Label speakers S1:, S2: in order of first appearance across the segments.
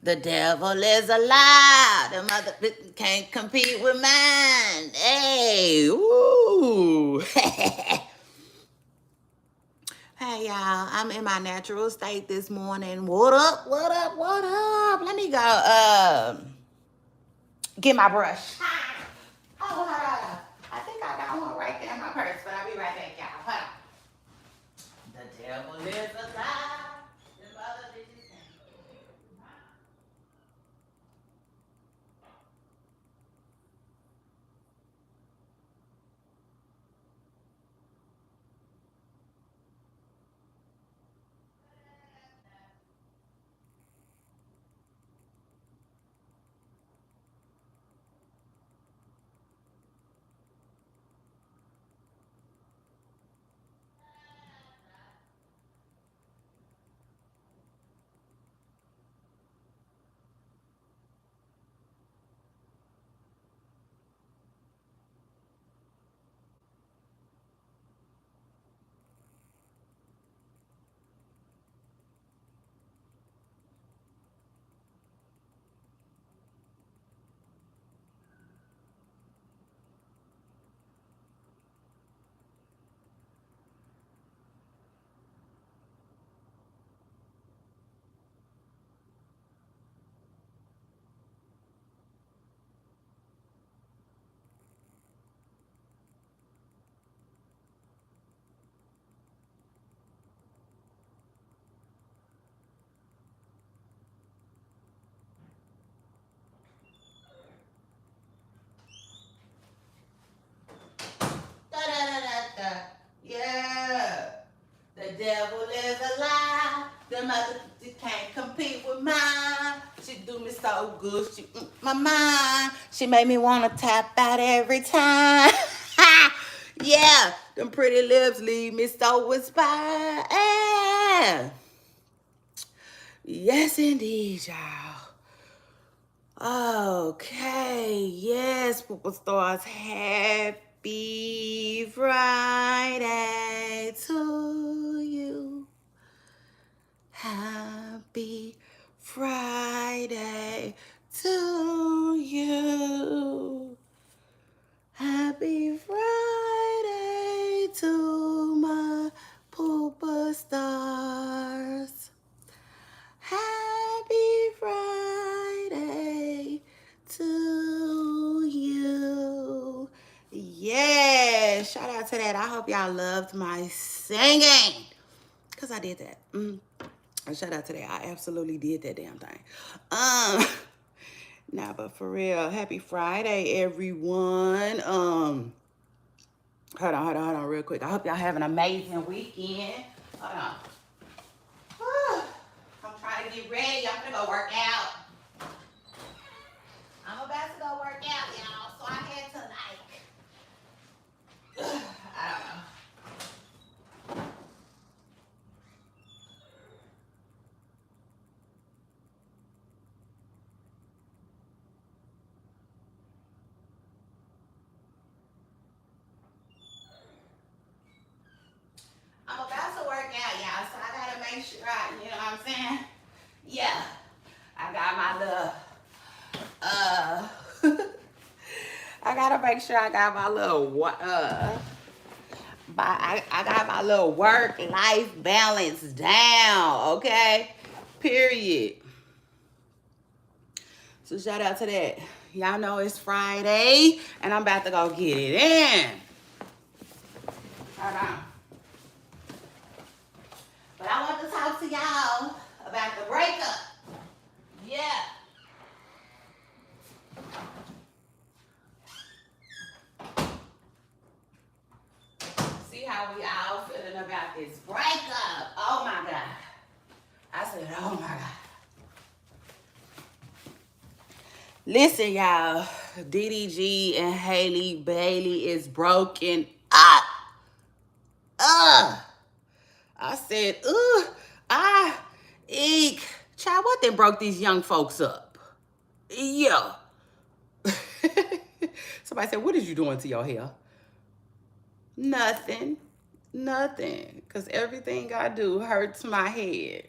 S1: The devil is a lie. The mother can't compete with mine. Hey, woo. Hey, y'all. I'm in my natural state this morning. What up? What up? What up? Let me go get my brush. Oh, hold on. I think I got one right there in my purse, but I'll be right back, y'all. Hold on. The devil is a lie. The mother bitches can't. Da, da, da, da, da. Yeah. The devil is a lie. The mother can't compete with mine. She do me so good. She my mind. She made me want to tap out every time. Yeah. Them pretty lips leave me so inspired. Yeah. Yes, indeed, y'all. Okay, yes, superstars. Happy Friday to you. Happy Friday to you. Happy Friday to my pooper stars. Happy Friday to you. Yeah, shout out to that. I hope y'all loved my singing. Because I did that. Shout out to that. I absolutely did that damn thing. Nah, but for real, happy Friday, everyone. Hold on, real quick. I hope y'all have an amazing weekend. Hold on. Whew. I'm trying to get ready. I'm gonna go work out. I'm about to go work out, y'all. So I had to like, I don't know. I'm about to work out, y'all. So I gotta make sure you know what I'm saying? Yeah. I got my little, I gotta make sure I got my little, I got my little work-life balance down, okay? Period. So shout out to that. Y'all know it's Friday, and I'm about to go get it in. Hold on. But I want to talk to y'all about the breakup. Yeah. See how we all feeling about this breakup. Oh my God. I said, oh my God. Listen, y'all. DDG and Halle Bailey is broken up. I said, eek. Child, what they broke these young folks up? Yeah. Somebody said, what is you doing to your hair? Nothing. Nothing. Because everything I do hurts my head.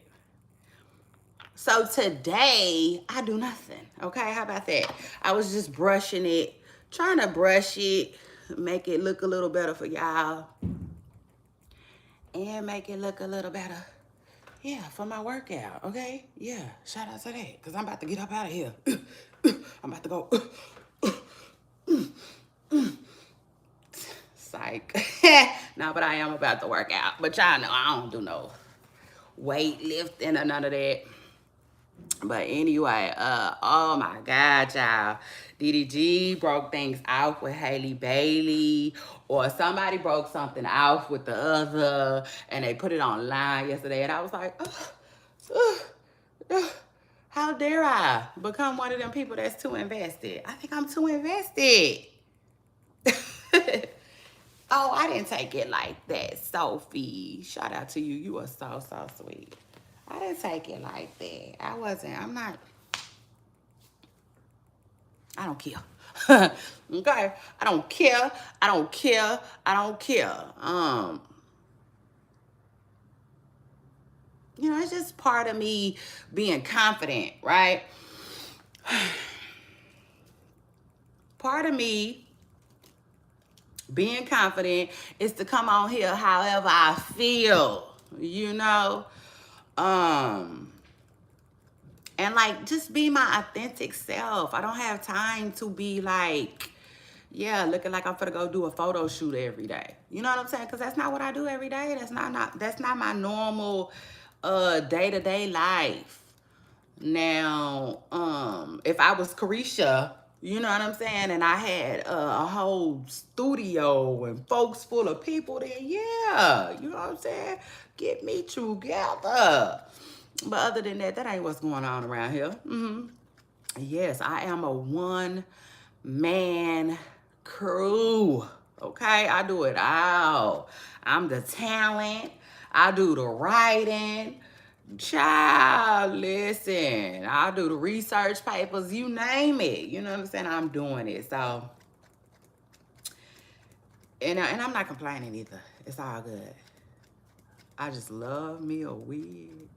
S1: So today, I do nothing. Okay, how about that? I was just brushing it, trying to brush it, make it look a little better for y'all. And make it look a little better, yeah, for my workout, okay? Yeah, shout out to that, because I'm about to get up out of here. I'm about to go. Psych. No, but I am about to work out. But y'all know I don't do no weightlifting or none of that. But anyway, oh my God, y'all. DDG broke things off with Halle Bailey, or somebody broke something off with the other, and they put it online yesterday, and I was like, how dare I become one of them people that's too invested? I think I'm too invested. Oh, I didn't take it like that, Sophie. Shout out to you. You are so, so sweet. I didn't take it like that. I don't care. Okay? I don't care. I don't care. I don't care. You know, it's just part of me being confident, right? Part of me being confident is to come on here however I feel, you know? And like, just be my authentic self. I don't have time to be like, yeah, looking like I'm gonna go do a photo shoot every day. You know what I'm saying? Because that's not what I do every day. That's not my normal day-to-day life. Now, if I was Carisha, you know what I'm saying, and I had a whole studio and folks full of people, then yeah, you know what I'm saying? Get me together. But other than that, that ain't what's going on around here. Yes, I am a one-man crew. Okay, I do it all. I'm the talent. I do the writing. Child, listen. I do the research papers. You name it. You know what I'm saying? I'm doing it. So, and I'm not complaining either. It's all good. I just love me a wig.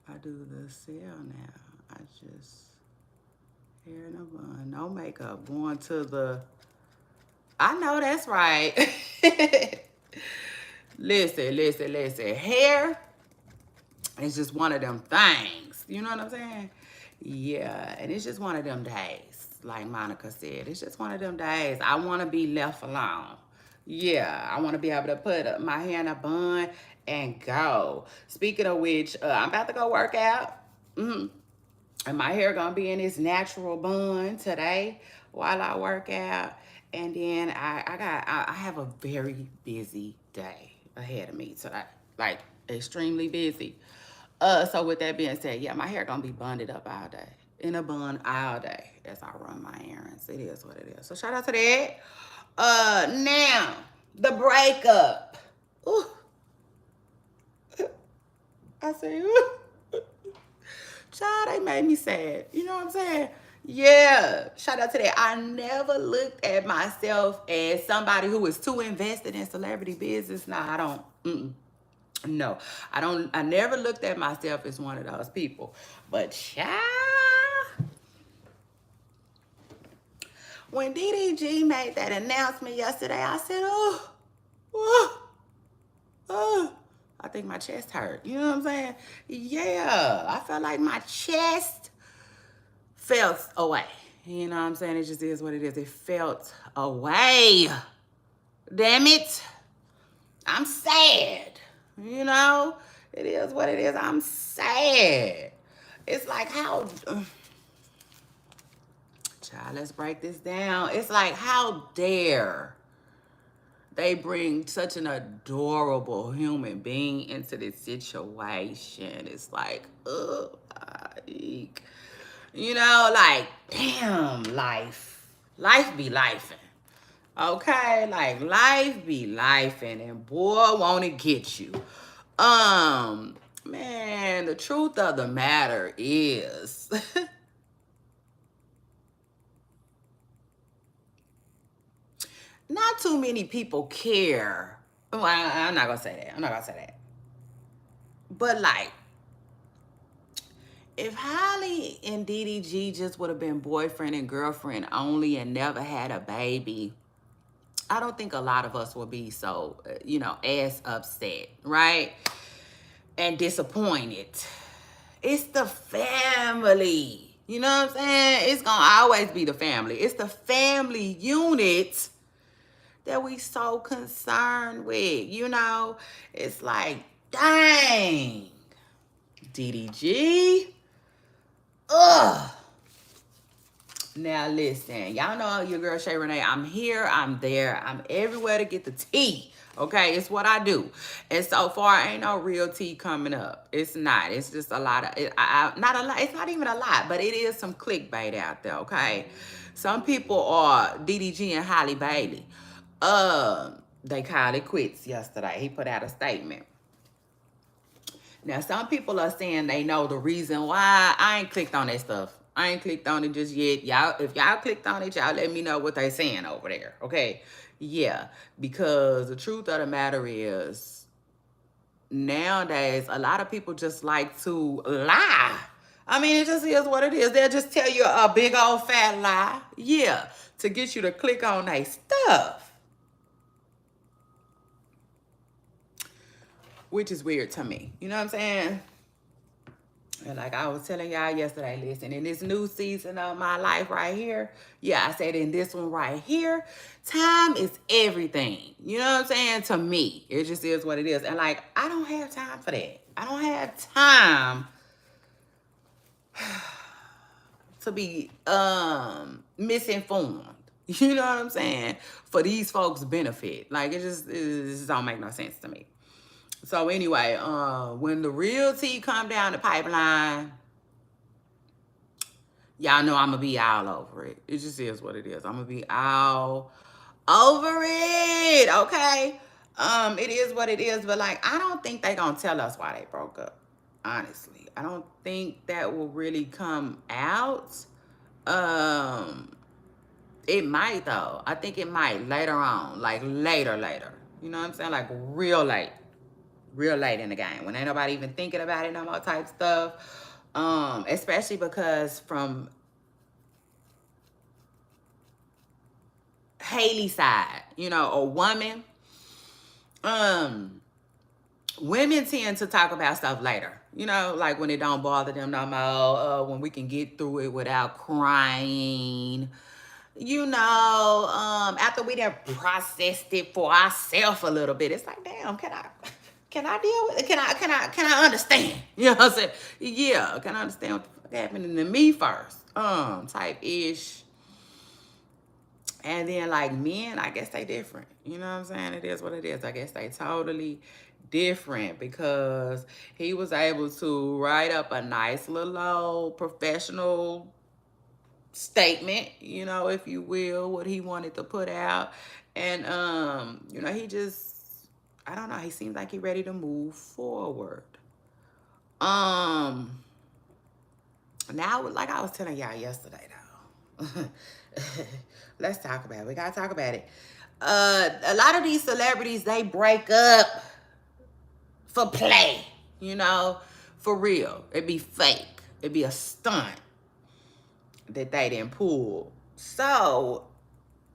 S1: I do the sale now. I just hair in a bun, no makeup, going to the. I know that's right. Listen. Hair is just one of them things. You know what I'm saying? Yeah, and it's just one of them days. Like Monica said, it's just one of them days. I want to be left alone. Yeah, I want to be able to put my hair in a bun and go. Speaking of which, I'm about to go work out. And my hair gonna be in this natural bun today while I work out. And then I have a very busy day ahead of me today. Like extremely busy. So with that being said, yeah, my hair gonna be bunded up all day. In a bun all day as I run my errands. It is what it is. So shout out to that. Now, the breakup. Ooh. I say, ooh. Child, they made me sad. You know what I'm saying? Yeah. Shout out to that. I never looked at myself as somebody who is too invested in celebrity business. Nah, I don't. No, I don't. I never looked at myself as one of those people. But child, when DDG made that announcement yesterday, I said, oh. I think my chest hurt. You know what I'm saying? Yeah, I felt like my chest felt away. You know what I'm saying? It just is what it is. It felt away. Damn it. I'm sad. You know? It is what it is. I'm sad. It's like how... Child, let's break this down. It's like, how dare they bring such an adorable human being into this situation? It's like, ugh, you know, like, damn, life be lifing. Okay, like life be lifing, and boy, won't it get you. Man, the truth of the matter is, not too many people care. Well, I'm not gonna say that. But like, if Halle and DDG just would have been boyfriend and girlfriend only and never had a baby, I don't think a lot of us will be so, as upset, right? And disappointed. It's the family. You know what I'm saying? It's going to always be the family. It's the family unit that we so concerned with. It's like, dang. DDG. Ugh. Now listen, y'all know your girl Shay Renee. I'm here, I'm there, I'm everywhere to get the tea. Okay, it's what I do. And so far, ain't no real tea coming up. It's not. It's just a lot of not a lot. It's not even a lot, but it is some clickbait out there. Okay, some people are DDG and Halle Bailey. They called it quits yesterday. He put out a statement. Now, some people are saying they know the reason why. I ain't clicked on that stuff. I ain't clicked on it just yet. Y'all, if y'all clicked on it, y'all let me know what they saying over there. Okay? Yeah. Because the truth of the matter is, nowadays, a lot of people just like to lie. I mean, it just is what it is. They'll just tell you a big old fat lie. Yeah. To get you to click on their stuff. Which is weird to me. You know what I'm saying? And like I was telling y'all yesterday, listen, in this new season of my life right here, yeah, I said in this one right here, time is everything. You know what I'm saying? To me, it just is what it is. And like, I don't have time for that. I don't have time to be misinformed. You know what I'm saying? For these folks' benefit. Like, it just don't make no sense to me. So anyway, when the real tea come down the pipeline, y'all know I'm going to be all over it. It just is what it is. I'm going to be all over it, okay? It is what it is, but like, I don't think they going to tell us why they broke up, honestly. I don't think that will really come out. It might, though. I think it might later on, like later. You know what I'm saying? Like real late in the game, when ain't nobody even thinking about it no more type stuff. Especially because from Haley's side, a woman, women tend to talk about stuff later, like when it don't bother them no more, when we can get through it without crying, after we done processed it for ourselves a little bit. It's like, damn, can I deal with it? Can I understand? You know what I'm saying? Yeah, can I understand what the fuck happening to me first? Type-ish. And then like men, I guess they different. You know what I'm saying? It is what it is. I guess they totally different, because he was able to write up a nice little old professional statement, if you will, what he wanted to put out. And he just, I don't know, he seems like he's ready to move forward. Now, like I was telling y'all yesterday, though, let's talk about it. We gotta talk about it. A lot of these celebrities, they break up for play, for real. It'd be fake. It'd be a stunt that they didn't pull. So,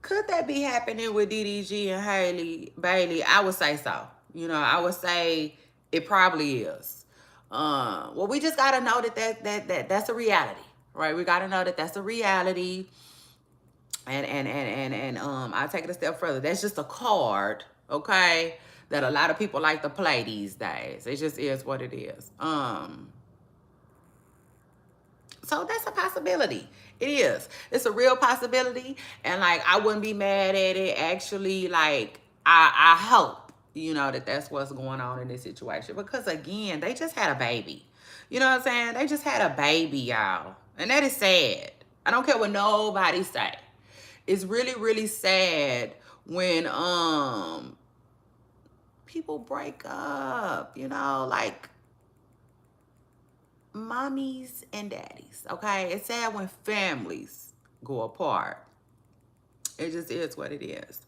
S1: could that be happening with DDG and Halle Bailey? I would say so. I would say it probably is. Well, we just gotta know that that's a reality, right? We gotta know that that's a reality. And I'll take it a step further. That's just a card, okay, that a lot of people like to play these days. It just is what it is. So that's a possibility. It is. It's a real possibility. And like, I wouldn't be mad at it. Actually, like, I hope, that that's what's going on in this situation. Because again, they just had a baby. You know what I'm saying? They just had a baby, y'all. And that is sad. I don't care what nobody say. It's really, really sad when people break up, like mommies and daddies, okay? It's sad when families go apart. It just is what it is.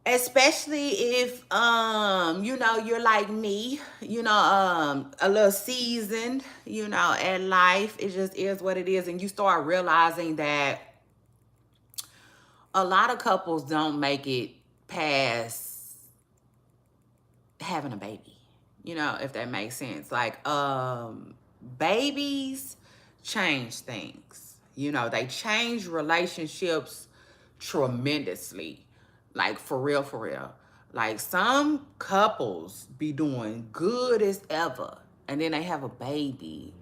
S1: especially if you know, you're like me, you know, a little seasoned, you know, at life. It just is what it is, and you start realizing that a lot of couples don't make it past having a baby, you know, if that makes sense. Like babies change things, you know, they change relationships tremendously, like for real, for real. Like some couples be doing good as ever, and then they have a baby,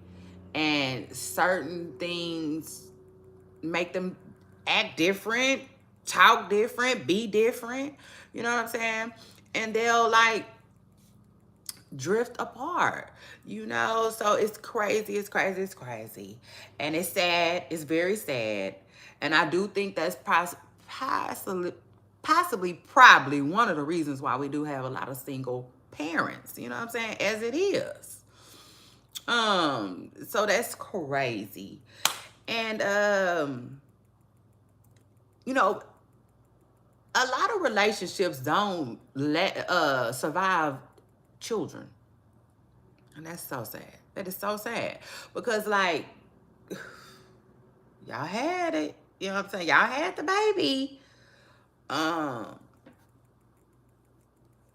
S1: and certain things make them act different, talk different, be different, you know what I'm saying? And they'll like drift apart, you know? So it's crazy, it's crazy, it's crazy. And it's sad, it's very sad. And I do think that's possibly, probably one of the reasons why we do have a lot of single parents, you know what I'm saying? As it is. So that's crazy. And you know, a lot of relationships don't let survive children. And that's so sad. That is so sad. Because like y'all had it. You know what I'm saying? Y'all had the baby. Um,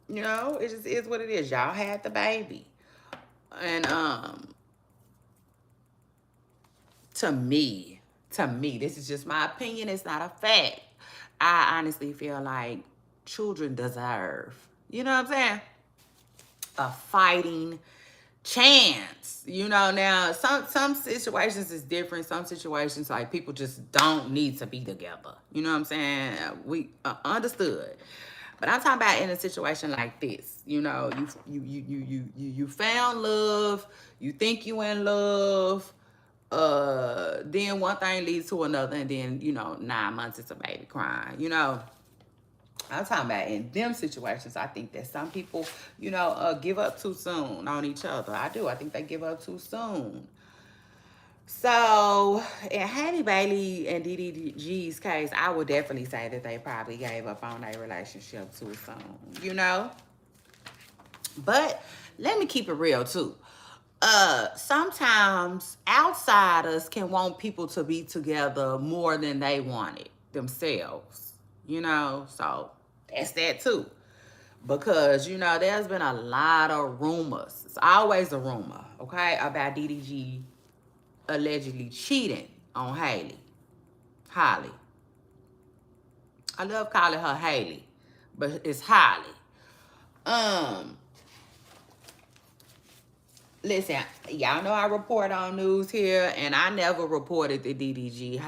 S1: you know, it just is what it is. Y'all had the baby. And to me, this is just my opinion, it's not a fact. I honestly feel like children deserve, you know what I'm saying, a fighting chance. You know, now some situations is different. Some situations like people just don't need to be together. You know what I'm saying? We understood. But I'm talking about in a situation like this. You know, you found love. You think you in love. Then one thing leads to another, and then, you know, 9 months it's a baby crying. You know, I'm talking about in them situations. I think that some people, you know, give up too soon on each other. I do. I think they give up too soon. So in Halle Bailey and DDG's case, I would definitely say that they probably gave up on their relationship too soon, you know? But let me keep it real too. Sometimes outsiders can want people to be together more than they want it themselves, you know? So that's that too. Because, you know, there's been a lot of rumors. It's always a rumor, okay, about DDG allegedly cheating on Halle. I love calling her Haley, but it's Halle. Um, Listen, y'all know I report on news here, and I never reported that DDG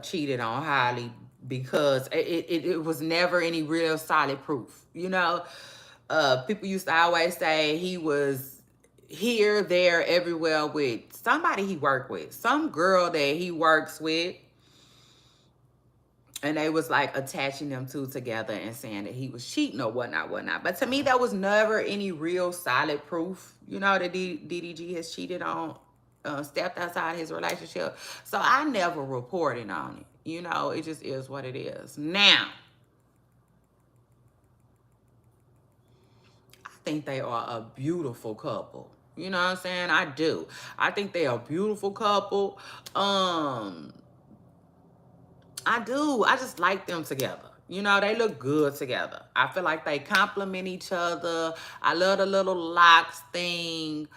S1: cheated on Halle because it was never any real solid proof. You know, people used to always say he was here, there, everywhere with somebody he worked with, some girl that he works with. And they was like attaching them two together and saying that he was cheating or whatnot, whatnot. But to me, there was never any real solid proof, you know, that DDG has cheated on, stepped outside his relationship. So I never reported on it. You know, it just is what it is. Now, I think they are a beautiful couple. You know what I'm saying? I do. I think they are a beautiful couple. I do. I just like them together. You know, they look good together. I feel like they complement each other. I love the little locks thing.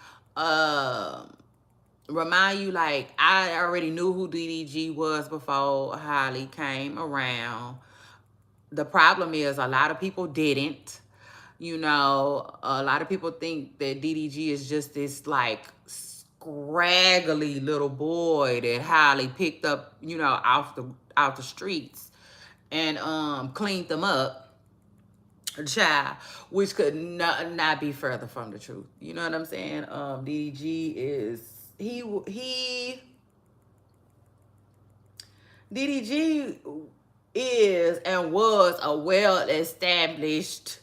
S1: Remind you, like, I already knew who DDG was before Halle came around. The problem is a lot of people didn't. You know, a lot of people think that DDG is just this, like, scraggly little boy that Halle picked up, you know, out the streets and cleaned them up, child, which could not be further from the truth. You know what I'm saying? DDG is DDG is and was a well-established,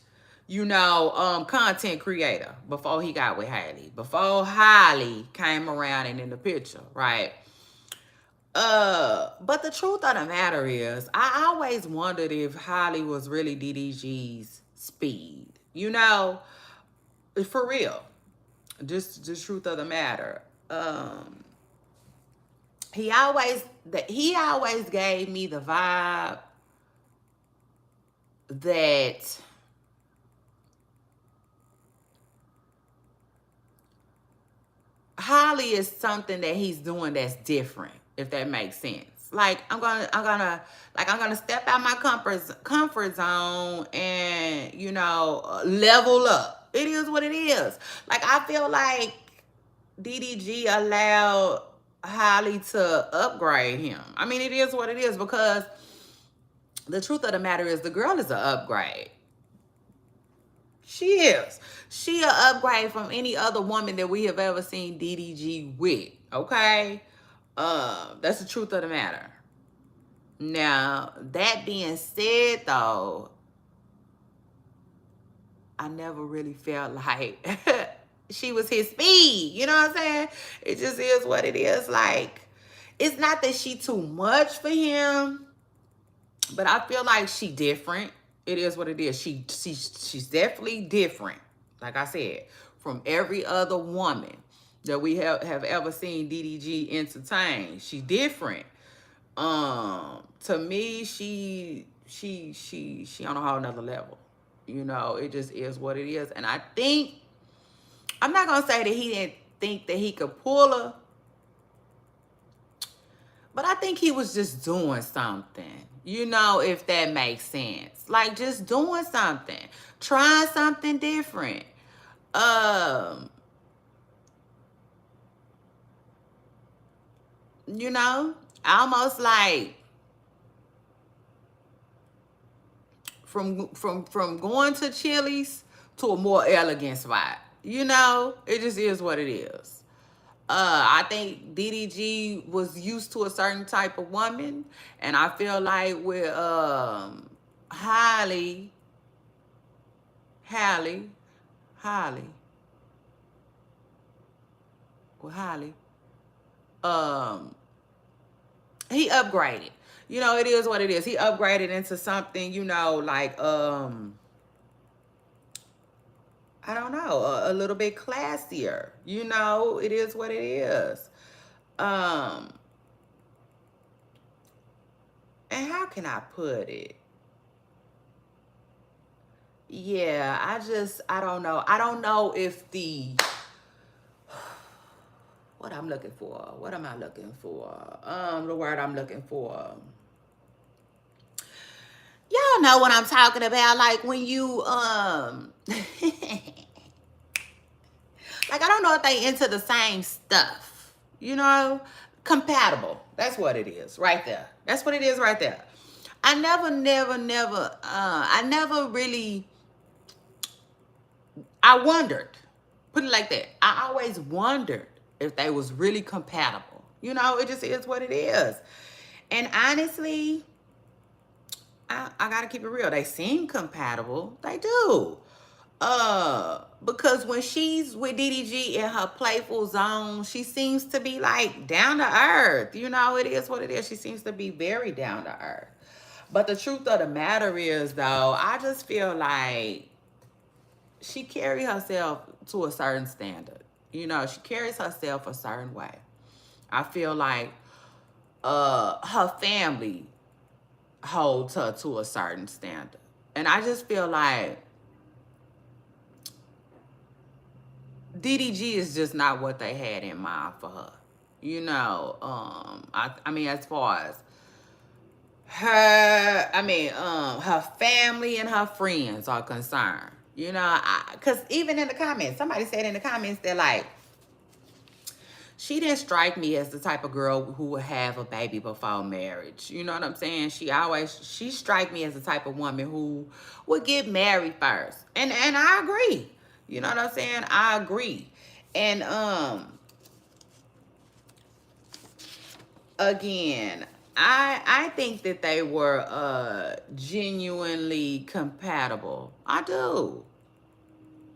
S1: you know, content creator before he got with Halle. Before Halle came around and in the picture, right? But the truth of the matter is, I always wondered if Halle was really DDG's speed. You know, for real. Just the truth of the matter. Um, he always gave me the vibe that Holly is something that he's doing that's different, if that makes sense. Like I'm gonna step out my comfort zone and level up. It is what it is. Like I feel like DDG allowed Holly to upgrade him. I mean, it is what it is because the truth of the matter is the girl is an upgrade. She is. She an upgrade from any other woman that we have ever seen DDG with. Okay? That's the truth of the matter. Now, that being said though, I never really felt like she was his speed. You know what I'm saying? It just is what it is. Like, it's not that she too much for him, but I feel like she different. It is what it is. She's definitely different. Like I said, from every other woman that we have ever seen DDG entertain. She different. To me, she on a whole nother level. You know, it just is what it is. And I think, I'm not gonna say that he didn't think that he could pull her, but I think he was just doing something. You know, if that makes sense. Like just doing something. Trying something different. You know, almost like from going to Chili's to a more elegant spot. You know, it just is what it is. I think DDG was used to a certain type of woman, and I feel like with Halle, Halle, Halle, with Halle, um, he upgraded. You know, it is what it is. He upgraded into something, you know, like I don't know, a little bit classier. You know, it is what it is. And how can I put it? Yeah, I don't know. I don't know if what I'm looking for. What am I looking for? The word I'm looking for. Y'all know what I'm talking about. Like when you like I don't know if they into the same stuff. You know? Compatible. That's what it is right there. That's what it is right there. I never really, I wondered, put it like that. I always wondered if they was really compatible. You know, it just is what it is. And honestly, I gotta keep it real. They seem compatible. They do. Because when she's with DDG in her playful zone, she seems to be like down to earth. You know, it is what it is. She seems to be very down to earth. But the truth of the matter is, though, I just feel like she carries herself to a certain standard. You know, she carries herself a certain way. I feel like her family holds her to a certain standard. And I just feel like DDG is just not what they had in mind for her. You know, I mean, as far as her family and her friends are concerned. You know, because even in the comments, somebody said in the comments that like, she didn't strike me as the type of girl who would have a baby before marriage. You know what I'm saying? She strike me as the type of woman who would get married first. And I agree. You know what I'm saying? I agree. And again, I think that they were genuinely compatible. I do.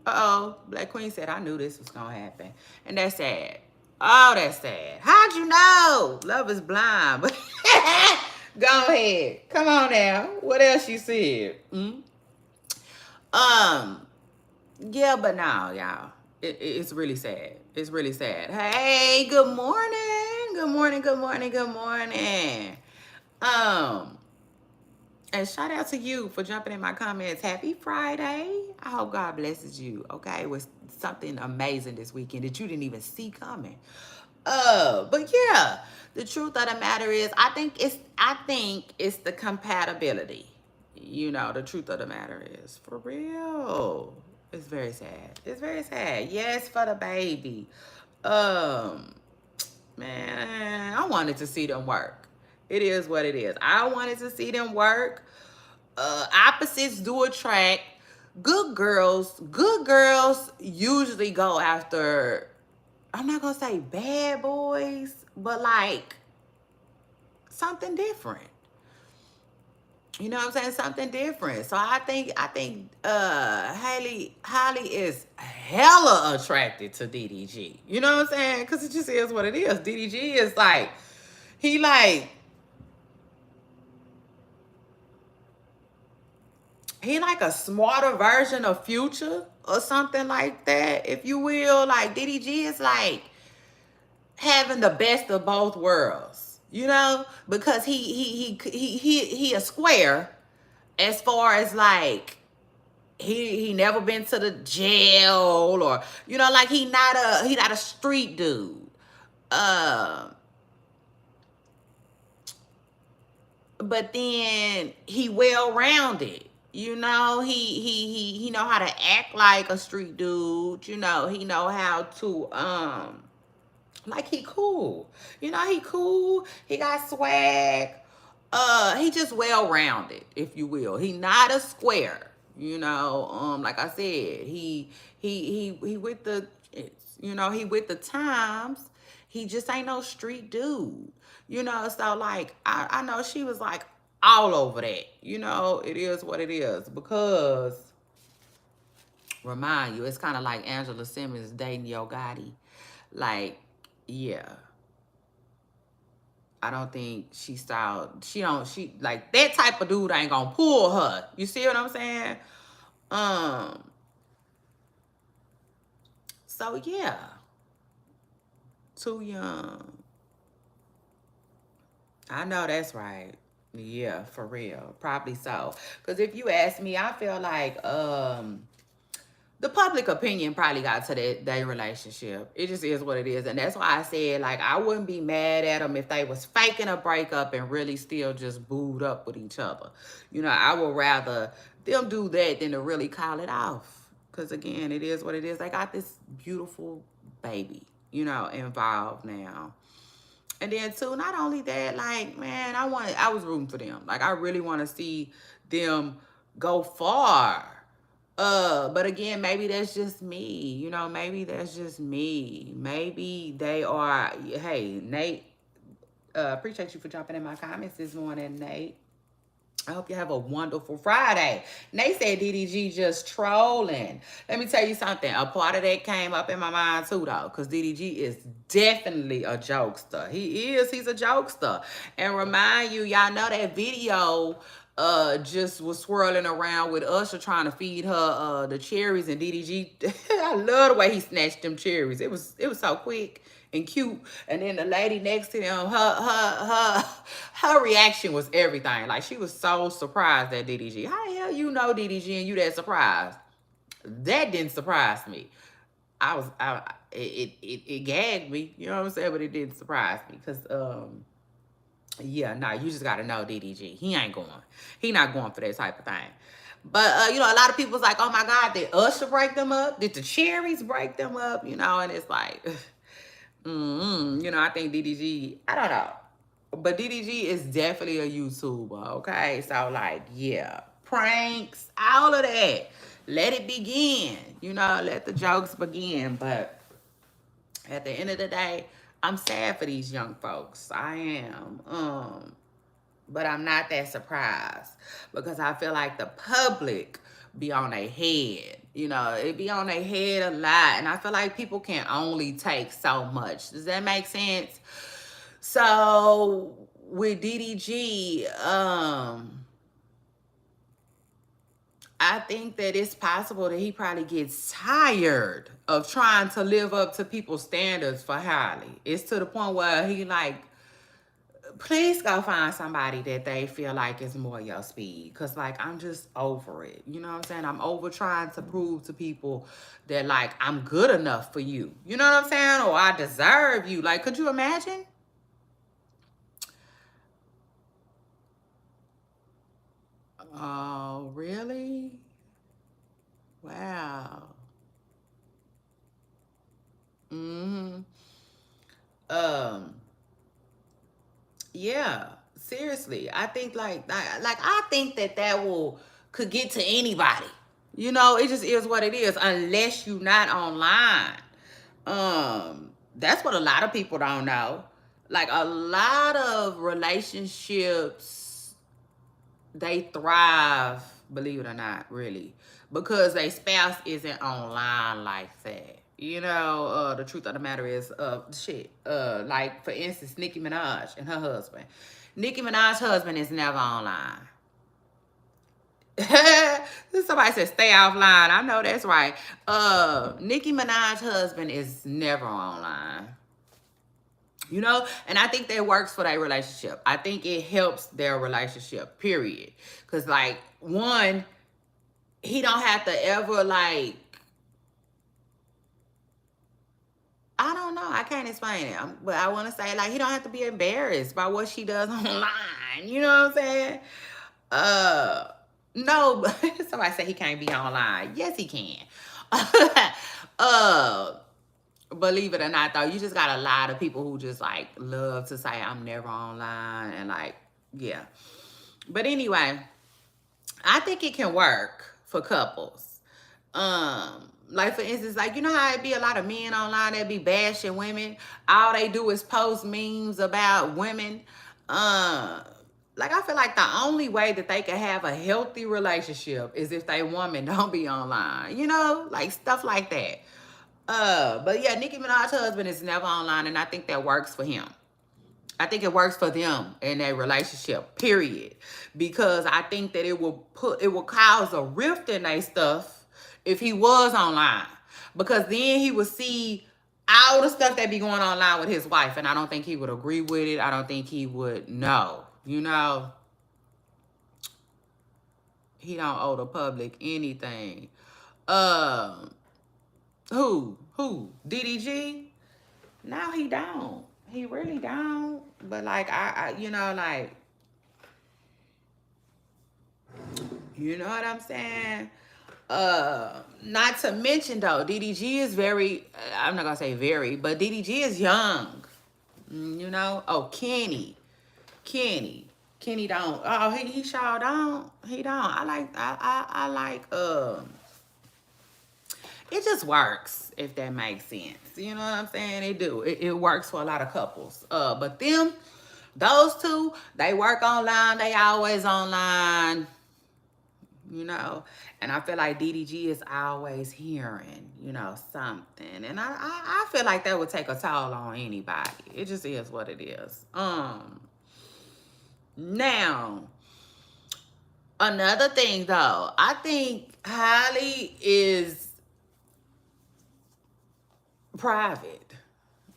S1: Uh-oh, Black Queen said I knew this was gonna happen. And that's sad. Oh, that's sad. How'd you know? Love is blind. But go ahead. Come on now. What else you said? Yeah, but now, y'all, it's really sad. It's really sad. Hey, good morning. Good morning. Good morning. Good morning. And shout out to you for jumping in my comments. Happy Friday. I hope God blesses you, okay, with something amazing this weekend that you didn't even see coming. But yeah, the truth of the matter is, I think it's the compatibility. You know, the truth of the matter is, for real. It's very sad. It's very sad. Yes, for the baby. Um, Man, I wanted to see them work. It is what it is. I wanted to see them work. Opposites do attract. Good girls usually go after, I'm not gonna say bad boys, but like something different. You know what I'm saying? Something different. So I think Halle is hella attracted to DDG. You know what I'm saying? Because it just is what it is. DDG is like, he like a smarter version of Future or something like that, if you will. Like DDG is like having the best of both worlds, you know, because he a square as far as like he never been to the jail, or you know, like he not a street dude. But then he well rounded. You know, he know how to act like a street dude. You know, he know how to like he cool. You know, he cool. He got swag. He just well rounded, if you will. He not a square. You know, like I said, he with the, you know, he with the times. He just ain't no street dude. You know, so like I know she was like all over that. You know, it is what it is, because remind you, it's kind of like Angela Simmons dating Yo Gotti. Like, yeah. I don't think she like that type of dude ain't gonna pull her. You see what I'm saying? So yeah. Too young. I know that's right. Yeah, for real. Probably so. Because if you ask me, I feel like the public opinion probably got to their relationship. It just is what it is. And that's why I said, like, I wouldn't be mad at them if they was faking a breakup and really still just booed up with each other. You know, I would rather them do that than to really call it off. Because, again, it is what it is. They got this beautiful baby, you know, involved now. And then, too, not only that, like, man, I was rooting for them. Like, I really want to see them go far. But again, maybe that's just me. You know, maybe that's just me. Maybe they are, hey, Nate, appreciate you for jumping in my comments this morning, Nate. I hope you have a wonderful Friday. Nate said DDG just trolling. Let me tell you something. A part of that came up in my mind too, though, because DDG is definitely a jokester. He's a jokester. And remind you, y'all know that video just was swirling around with Usher trying to feed her the cherries, and DDG, I love the way he snatched them cherries. It was so quick and cute. And then the lady next to him, her reaction was everything. Like, she was so surprised at DDG. How the hell you know DDG and you that surprised? That didn't surprise me. It gagged me, you know what I'm saying? But it didn't surprise me, because yeah, nah, you just gotta know DDG. He ain't going. He not going for that type of thing. But, you know, a lot of people's like, oh my God, did Usher break them up? Did the cherries break them up? You know, and it's like, you know, I think DDG, I don't know. But DDG is definitely a YouTuber, okay? So, like, yeah, pranks, all of that. Let it begin. You know, let the jokes begin. But at the end of the day, I'm sad for these young folks. I am. But I'm not that surprised, because I feel like the public be on their head. You know, it be on their head a lot. And I feel like people can only take so much. Does that make sense? So with DDG, I think that it's possible that he probably gets tired of trying to live up to people's standards for Halle. It's to the point where he like, please go find somebody that they feel like is more your speed. Cause like, I'm just over it. You know what I'm saying? I'm over trying to prove to people that like, I'm good enough for you. You know what I'm saying? Or I deserve you. Like, could you imagine? Oh, really? Wow. Mm-hmm. Um, yeah, seriously. I think like I think that that will could get to anybody. You know, it just is what it is unless you're not online. That's what a lot of people don't know. Like a lot of relationships, they thrive, believe it or not, really, because their spouse isn't online like that. You know, the truth of the matter is, like for instance, Nicki Minaj and her husband. Nicki Minaj's husband is never online. Somebody said stay offline. I know that's right. Nicki Minaj's husband is never online. You know, and I think that works for their relationship. I think it helps their relationship, period. Because like, one, he don't have to ever like, I don't know, I can't explain it, but I want to say like, he don't have to be embarrassed by what she does online. You know what I'm saying? No, somebody said he can't be online. Yes, he can. uh Believe it or not, though, you just got a lot of people who just like love to say I'm never online and like, yeah. But anyway, I think it can work for couples. Like for instance, like you know how it be a lot of men online that be bashing women. All they do is post memes about women. Like I feel like the only way that they can have a healthy relationship is if they woman don't be online. You know, like stuff like that. But yeah, Nicki Minaj's husband is never online, and I think that works for him. I think it works for them in their relationship, period. Because I think that it will cause a rift in their stuff if he was online. Because then he would see all the stuff that be going online with his wife, and I don't think he would agree with it. I don't think he would know. You know, he don't owe the public anything. Who? DDG? No, he don't. He really don't. But like you know, like, you know what I'm saying? Not to mention though, DDG is very, I'm not gonna say very, but DDG is young. You know? Oh, Kenny don't. Oh, he sure don't. He don't. I like it just works, if that makes sense. You know what I'm saying? It do. It works for a lot of couples. But those two, they work online. They always online. You know, and I feel like DDG is always hearing, you know, something, and I feel like that would take a toll on anybody. It just is what it is. Now, another thing though, I think Halle is private.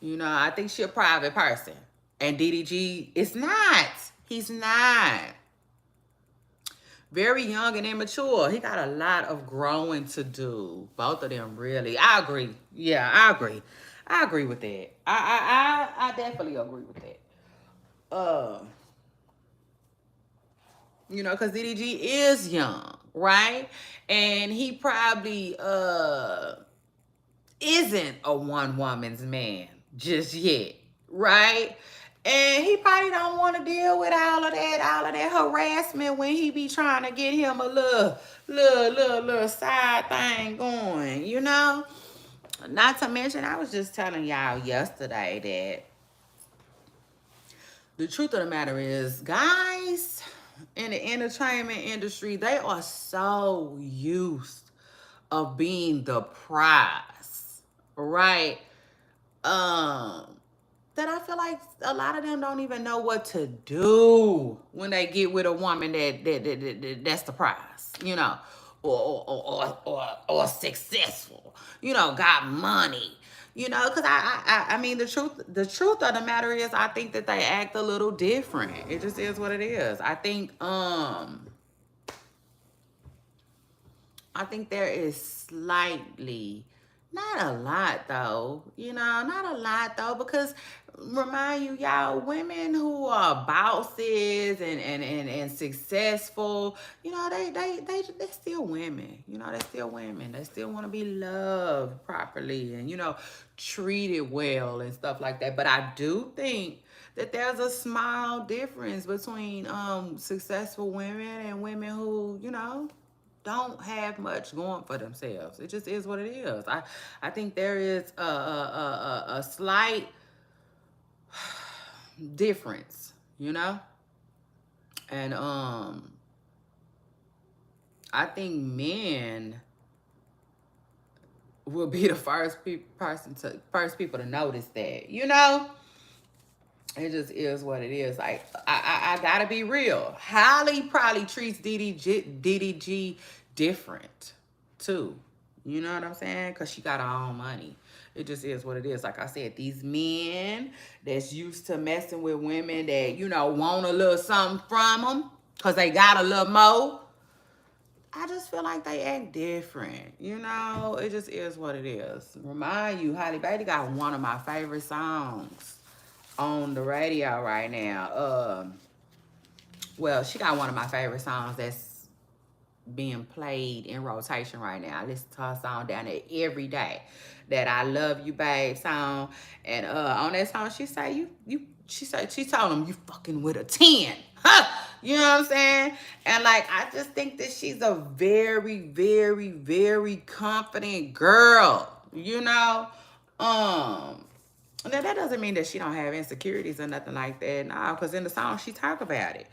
S1: You know, I think she's a private person. And DDG is not. He's not. Very young and immature. He got a lot of growing to do. Both of them, really. I agree. Yeah, I agree. I agree with that. I definitely agree with that. You know, because DDG is young, right? And he probably isn't a one woman's man just yet, right? And he probably don't want to deal with all of that harassment when he be trying to get him a little side thing going, you know? Not to mention, I was just telling y'all yesterday that the truth of the matter is, guys in the entertainment industry, they are so used of being the prize, right? That I feel like a lot of them don't even know what to do when they get with a woman that's the prize, you know, or successful, you know, got money, you know, because I mean the truth of the matter is I think that they act a little different. It just is what it is. I think there is slightly, not a lot though, you know, not a lot though, because remind you, y'all, women who are bosses and successful, you know, they still women, you know, they're still women. They still want to be loved properly and, you know, treated well and stuff like that. But I do think that there's a small difference between successful women and women who, you know, don't have much going for themselves. It just is what it is. I think there is a slight difference, you know, and I think men will be the first people to notice that, you know. It just is what it is. Like I gotta be real. Halle probably treats DDG different too. You know what I'm saying? Cause she got her own money. It just is what it is. Like I said, these men that's used to messing with women that, you know, want a little something from them cause they got a little more. I just feel like they act different. You know, it just is what it is. Remind you, Halle Bailey got one of my favorite songs on the radio right now. Well, she got one of my favorite songs that's being played in rotation right now. I listen to her song down there every day. That I Love You Babe song. And on that song she told him you fucking with a 10. Huh? You know what I'm saying? And like I just think that she's a very, very, very confident girl, you know? Now that doesn't mean that she don't have insecurities or nothing like that. Nah, because in the song she talk about it.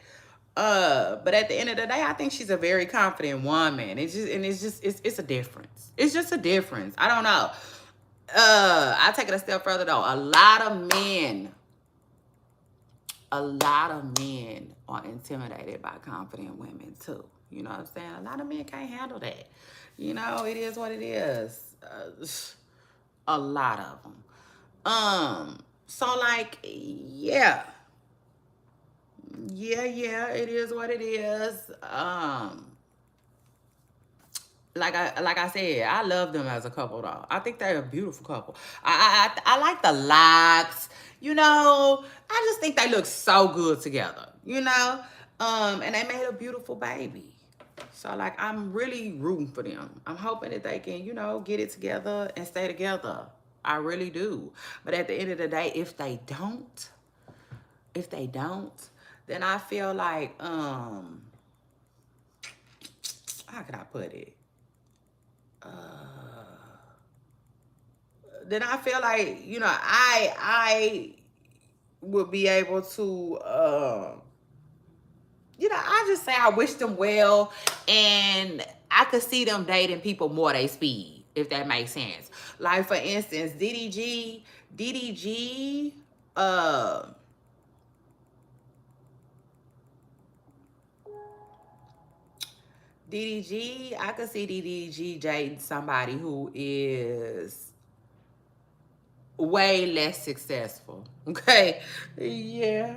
S1: But at the end of the day, I think she's a very confident woman. It's a difference. It's just a difference. I don't know. I take it a step further though. A lot of men are intimidated by confident women too. You know what I'm saying? A lot of men can't handle that. You know, it is what it is. A lot of them. So like, yeah, it is what it is. Like I said, I love them as a couple though. I think they're a beautiful couple. I like the locks, you know. I just think they look so good together, you know. And they made a beautiful baby. So like I'm really rooting for them. I'm hoping that they can, you know, get it together and stay together. I really do. But at the end of the day, if they don't, then I feel like how can I put it? Then I feel like, you know, I would be able to you know, I just say I wish them well, and I could see them dating people more they speed, if that makes sense. Like for instance, DDG, I could see DDG dating somebody who is way less successful. Okay? Yeah.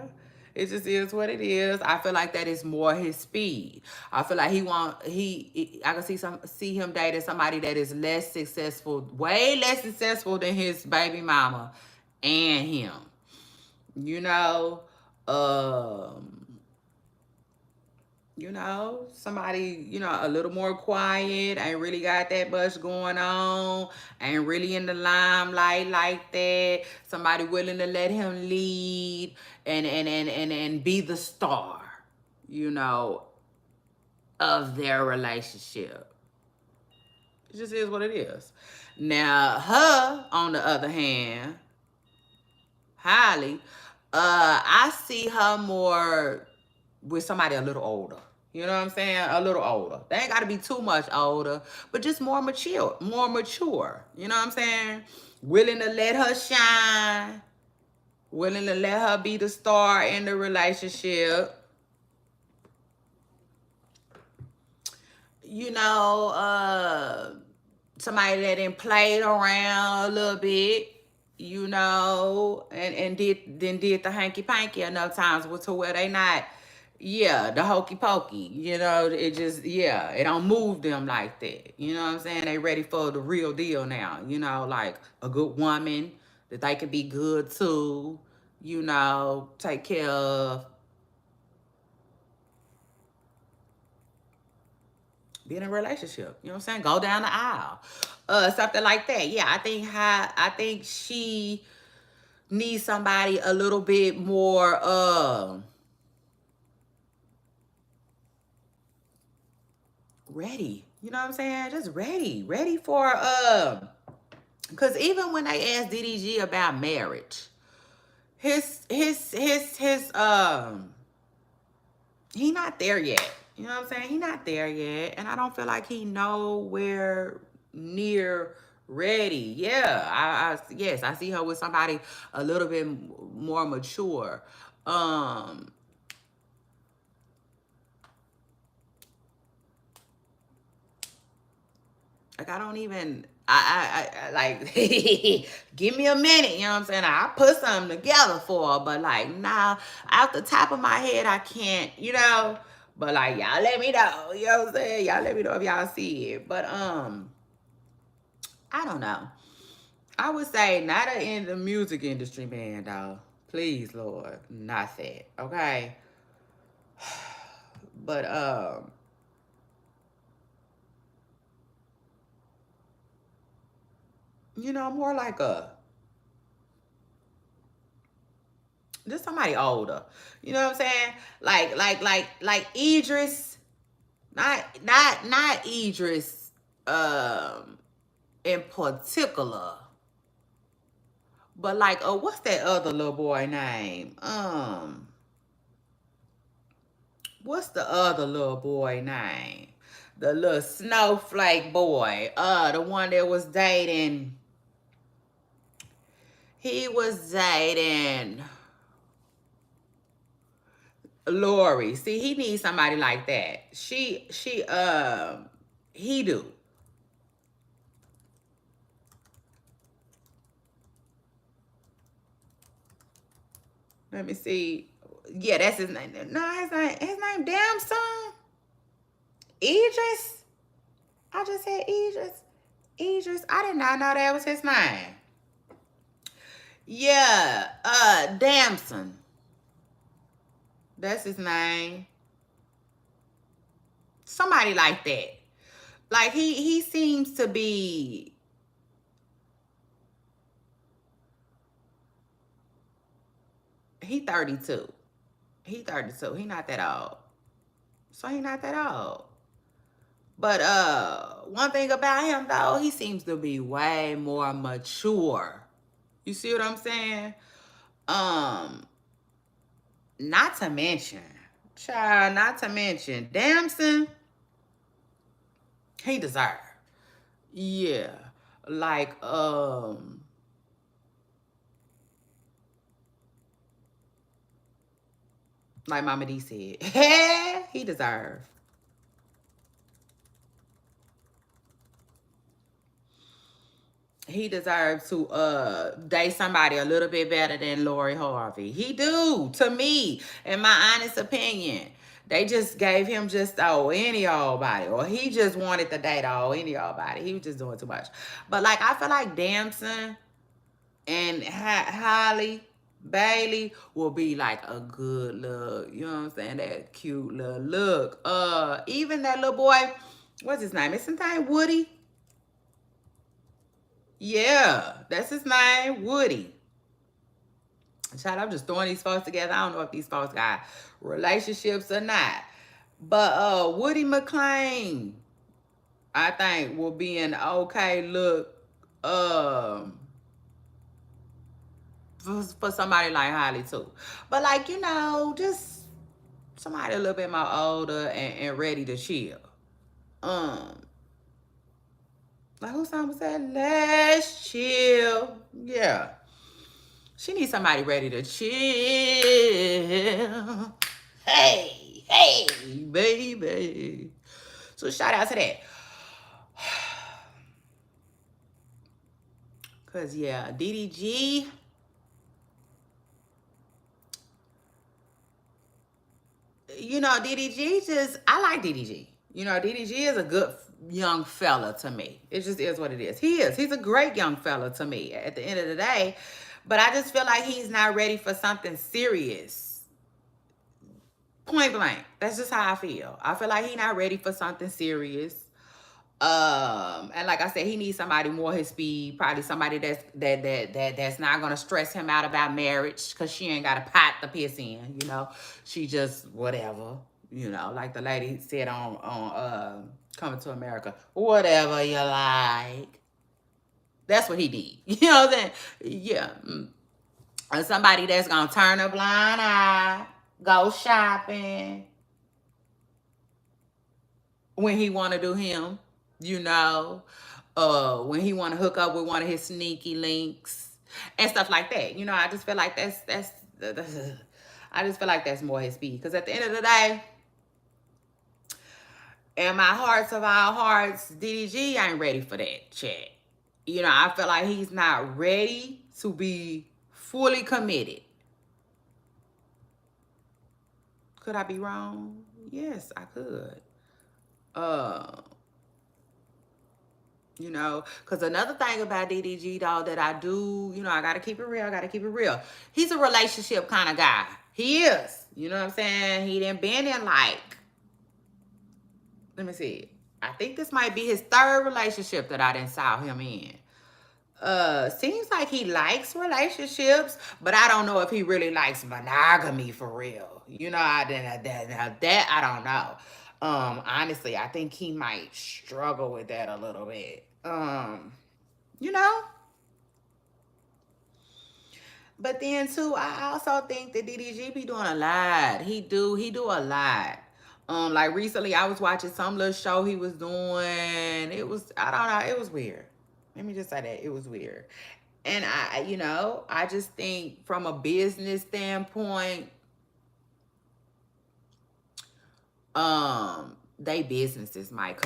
S1: It just is what it is. I feel like that is more his speed. I feel like I can see him dating somebody that is less successful, way less successful than his baby mama and him. You know, somebody, you know, a little more quiet, ain't really got that much going on, ain't really in the limelight like that. Somebody willing to let him lead and be the star, you know, of their relationship. It just is what it is. Now, her, on the other hand, Halle, I see her more with somebody a little older. You know what I'm saying? A little older. They ain't got to be too much older, but just more mature, more mature. You know what I'm saying? Willing to let her shine, willing to let her be the star in the relationship. You know, somebody that done played around a little bit, you know, and did the hanky panky enough times to where they not, yeah, the hokey pokey, you know, it just, yeah, it don't move them like that. You know what I'm saying? They ready for the real deal now, you know, like a good woman that they can be good to, you know, take care of, be in a relationship. You know what I'm saying? Go down the aisle. Something like that. Yeah, I think she needs somebody a little bit more ready. You know what I'm saying? Just ready. Ready for because even when they asked DDG about marriage, his he not there yet. You know what I'm saying? He not there yet. And I don't feel like he nowhere near ready. Yeah, yes, I see her with somebody a little bit more mature. Like I don't even I like give me a minute, you know what I'm saying? I put something together for her, but like now out the top of my head I can't, you know. But like y'all let me know, you know what I'm saying? Y'all let me know if y'all see it. But I don't know. I would say not in the music industry, man, dog. Please, Lord, not that. Okay. But you know, more like a just somebody older. You know what I'm saying? Like Idris, not Idris in particular. But like what's that other little boy name? What's the other little boy name? The little snowflake boy. The one that was dating. He was dating Lori. See, he needs somebody like that. He do. Let me see. Yeah, that's his name. No, his name Damson. Idris. I just said Idris. Idris. I did not know that was his name. Yeah, Damson. That's his name. Somebody like that. Like he seems to be. He 32. He 32. He not that old. So he not that old. But one thing about him though, he seems to be way more mature. You see what I'm saying? Not to mention, child, not to mention, Damson, he deserved. Yeah. Like, like Mama D said, he deserved. He deserves to date somebody a little bit better than Lori Harvey. He do, to me, in my honest opinion. They just gave him just any old body, or he just wanted to date any old body. He was just doing too much. But like I feel like Damson and Halle Bailey will be like a good look. You know what I'm saying? That cute little look. Even that little boy, what's his name? Is his name Woody? Yeah, that's his name, Woody. Child, I'm just throwing these folks together. I don't know if these folks got relationships or not. But Woody McClain, I think, will be an okay look for somebody like Holly too. But like, you know, just somebody a little bit more older and ready to chill. Like whose song was that? Let's chill. Yeah. She needs somebody ready to chill. Hey, hey, baby. So shout out to that. Cause yeah, DDG. DDG I like DDG. DDG is a good young fella to me. It just is what it is. He is. He's a great young fella to me at the end of the day. But I just feel like he's not ready for something serious. Point blank. That's just how I feel. I feel like he's not ready for something serious. And like I said, he needs somebody more his speed, probably somebody that's not gonna stress him out about marriage, because she ain't got a pot to piss in, She just whatever, like the lady said on Coming to America, whatever you like. That's what he need. You know what I'm saying? Yeah. And somebody that's gonna turn a blind eye, go shopping when he wanna do him. When he want to hook up with one of his sneaky links and stuff like that. I just feel like that's I just feel like that's more his speed. Because at the end of the day, in my hearts of all hearts, DDG ain't ready for that chat. I feel like he's not ready to be fully committed. Could I be wrong? Yes, I could. Because another thing about DDG, though, that I do, I got to keep it real. He's a relationship kind of guy. He is. You know what I'm saying? He done been in let me see. I think this might be his third relationship that I done saw him in. Seems like he likes relationships, but I don't know if he really likes monogamy for real. That I don't know. Honestly, I think he might struggle with that a little bit. But then too, I also think that DDG be doing a lot. He do a lot. Like recently I was watching some little show he was doing. I don't know, it was weird. Let me just say that it was weird. And I just think from a business standpoint, they businesses might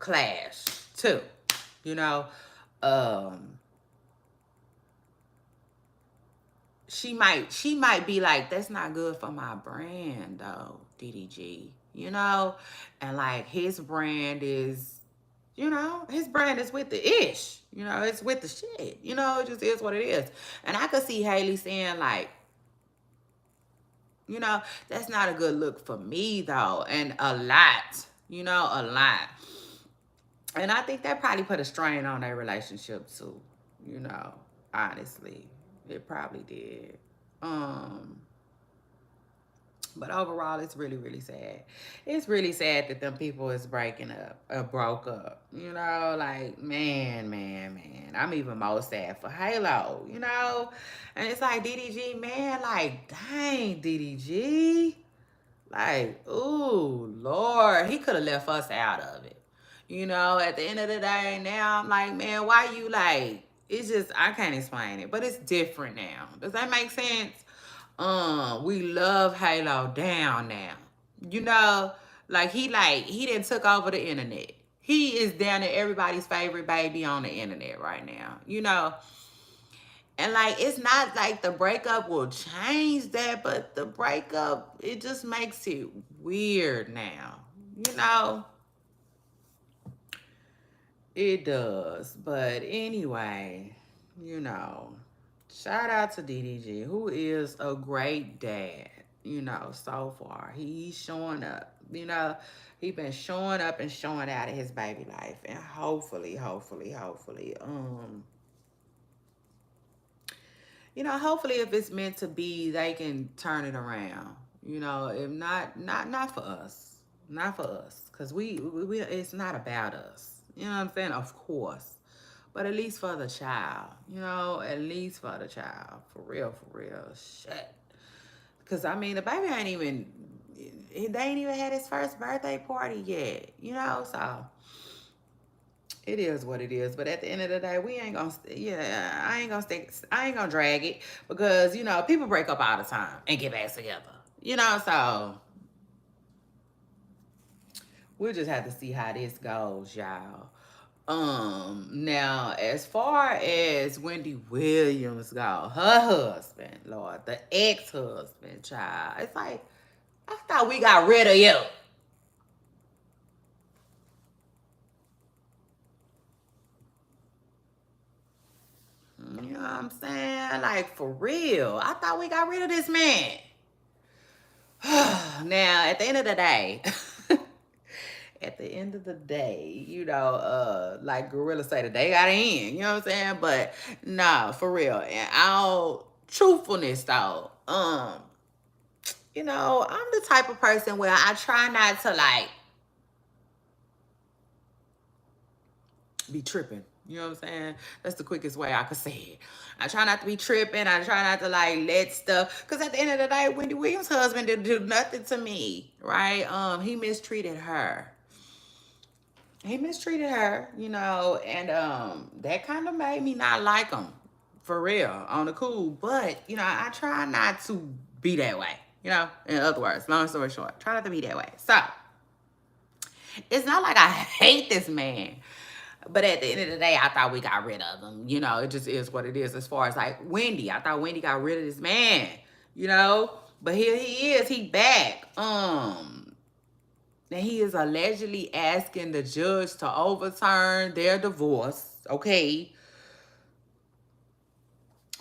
S1: clash too. She might be like, that's not good for my brand though, DDG. And like his brand is, his brand is with the ish. It's with the shit. It just is what it is. And I could see Halle saying like, that's not a good look for me though. And a lot. And I think that probably put a strain on their relationship too. Honestly. It probably did. But overall, it's really, really sad. It's really sad that them people is breaking up or broke up. Like, man. I'm even more sad for Halo, And it's like, DDG, man, like, dang, DDG. Like, ooh, Lord, he could have left us out of it. At the end of the day, now I'm like, man, why you like, it's just, I can't explain it, but it's different now. Does that make sense? We love Halo down now. Like he done took over the internet. He is down to everybody's favorite baby on the internet right now. And like, it's not like the breakup will change that, but the breakup, it just makes it weird now. It does. But anyway, shout out to DDG, who is a great dad, so far. He's showing up, He been showing up and showing out in his baby life. And hopefully, hopefully if it's meant to be, they can turn it around. If not for us. Not for us. Because we it's not about us. You know what I'm saying? Of course. But at least for the child. At least for the child. For real. Shit. Cause I mean, the baby ain't even, they ain't even had his first birthday party yet, you know. So it is what it is. But at the end of the day, we ain't gonna, yeah, I ain't gonna drag it because you know people break up all the time and get back together, you know. So we'll just have to see how this goes, y'all. Now as far as Wendy Williams go, her husband, Lord, the ex-husband, child, it's like, I thought we got rid of you. You know what I'm saying? Like, for real. I thought we got rid of this man. Now, at the end of the day, at the end of the day, you know, like Gorilla say, the day gotta end. You know what I'm saying? But no, for real. And all truthfulness though, you know, I'm the type of person where I try not to like be tripping. You know what I'm saying? That's the quickest way I could say it. I try not to be tripping. I try not to like let stuff. Because at the end of the day, Wendy Williams' husband didn't do nothing to me, right? He mistreated her. He mistreated her, you know, and that kind of made me not like him, for real, on the cool. But you know, I try not to be that way. You know, in other words, long story short, try not to be that way. So it's not like I hate this man. But at the end of the day, I thought we got rid of him. You know, it just is what it is. As far as like Wendy, I thought Wendy got rid of this man. You know, but here he is. He back. And he is allegedly asking the judge to overturn their divorce. Okay,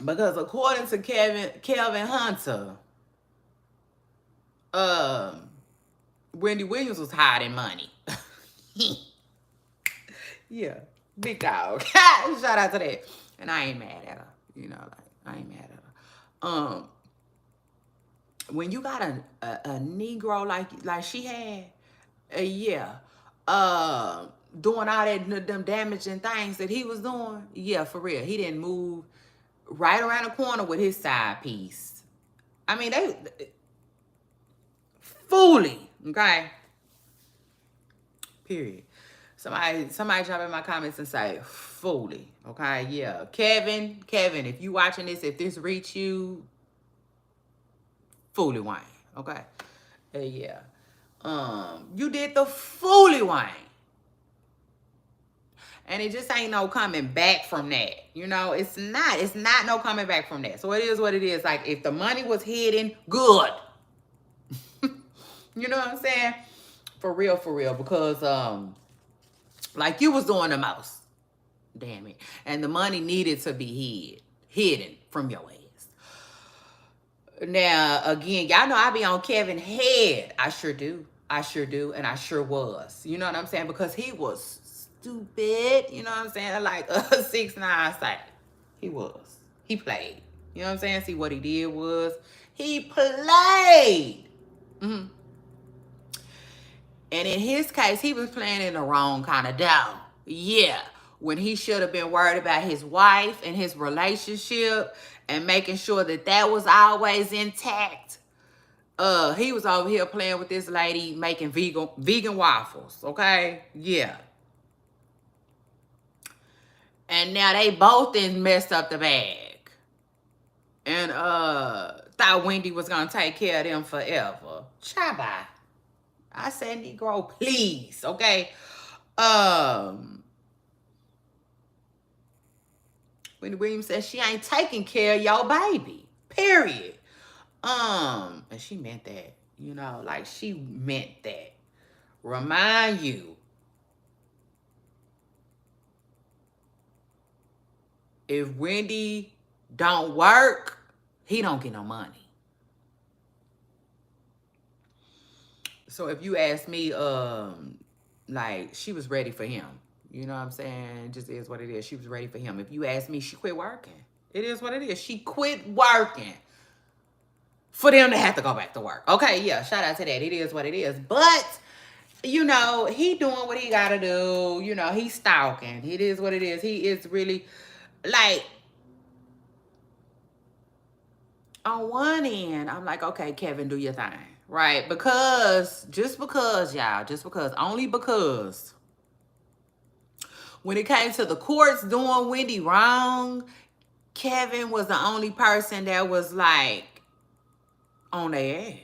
S1: because according to Kelvin Hunter, Wendy Williams was hiding money. Yeah, big dog. Shout out to that. And I ain't mad at her. You know, like, I ain't mad at her. When you got a Negro like she had, yeah, doing all that them damaging things that he was doing, yeah, for real. He didn't move right around the corner with his side piece. I mean, they fully, okay? Period. Somebody drop in my comments and say, fully, okay? Yeah. Kevin, if you watching this, if this reach you, fully Wayne, okay? Yeah. You did the fully Wayne. And it just ain't no coming back from that. You know, it's not no coming back from that. So it is what it is. Like, if the money was hidden, good. You know what I'm saying? For real, because like, you was doing the most. Damn it. And the money needed to be hidden from your ass. Now, again, y'all know I be on Kevin head. I sure do. And I sure was. You know what I'm saying? Because he was stupid. You know what I'm saying? Like a 6ix9ine say. He was. He played. You know what I'm saying? See, what he did was he played. Mm-hmm. And in his case, he was playing in the wrong kind of dough. Yeah. When he should have been worried about his wife and his relationship and making sure that that was always intact. He was over here playing with this lady making vegan waffles. Okay? Yeah. And now they both then messed up the bag. And thought Wendy was gonna take care of them forever. Bye. I said, Negro, please, okay? Wendy Williams said she ain't taking care of your baby. Period. And she meant that. You know, like, she meant that. Remind you. If Wendy don't work, he don't get no money. So if you ask me, like, she was ready for him. You know what I'm saying? It just is what it is. She was ready for him. If you ask me, she quit working. It is what it is. She quit working for them to have to go back to work. Okay, yeah, shout out to that. It is what it is. But, you know, he doing what he got to do. You know, he's stalking. It is what it is. He is really, like, on one end, I'm like, okay, Kevin, do your thing. Right? Because, just because, y'all, just because, only because when it came to the courts doing Wendy wrong, Kevin was the only person that was like on their ass.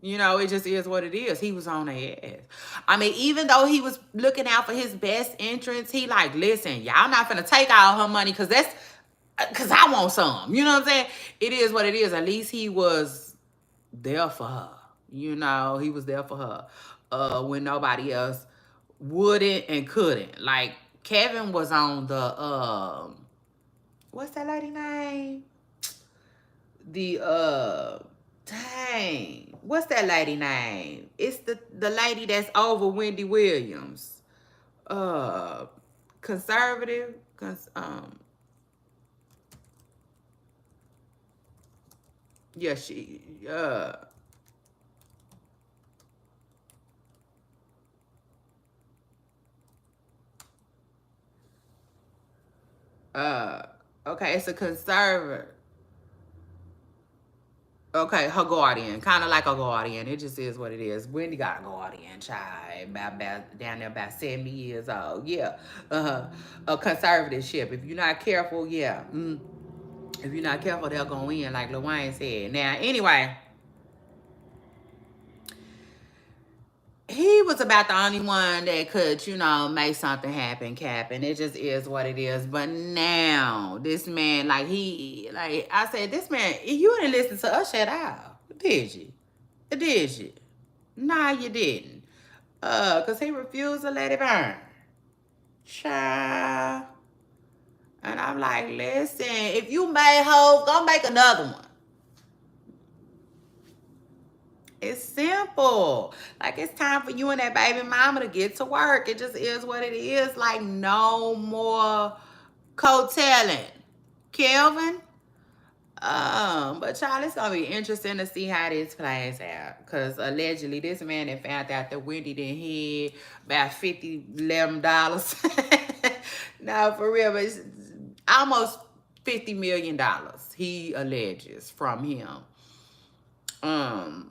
S1: You know, it just is what it is. He was on their ass. I mean, even though he was looking out for his best interests, he like, listen, y'all not finna take all her money because I want some. You know what I'm saying? It is what it is. At least he was there for her. You know, he was there for her when nobody else wouldn't and couldn't. Like, Kevin was on the, what's that lady name? Dang, what's that lady name? It's the lady that's over Wendy Williams. Conservative, yeah, she, okay, it's a conservative. Okay, her guardian, kind of like a guardian. It just is what it is. Wendy got a guardian, child, about down there about 70 years old. Yeah, a conservatorship. If you're not careful, yeah. If you're not careful, they'll go in, like Lil Wayne said. Now, anyway, he was about the only one that could, you know, make something happen, Cap. And it just is what it is. But now, this man, like I said, this man, you didn't listen to us at all, did you? Did you? Nah, you didn't. Because he refused to let it burn. Child. And I'm like, listen, if you made hoes, go make another one. It's simple. Like, it's time for you and that baby mama to get to work. It just is what it is. Like, no more coattailing. Kelvin? But y'all, it's gonna be interesting to see how this plays out. Cause allegedly this man had found out that Wendy didn't hid about $50 no, for real, but it's almost $50 million he alleges from him. I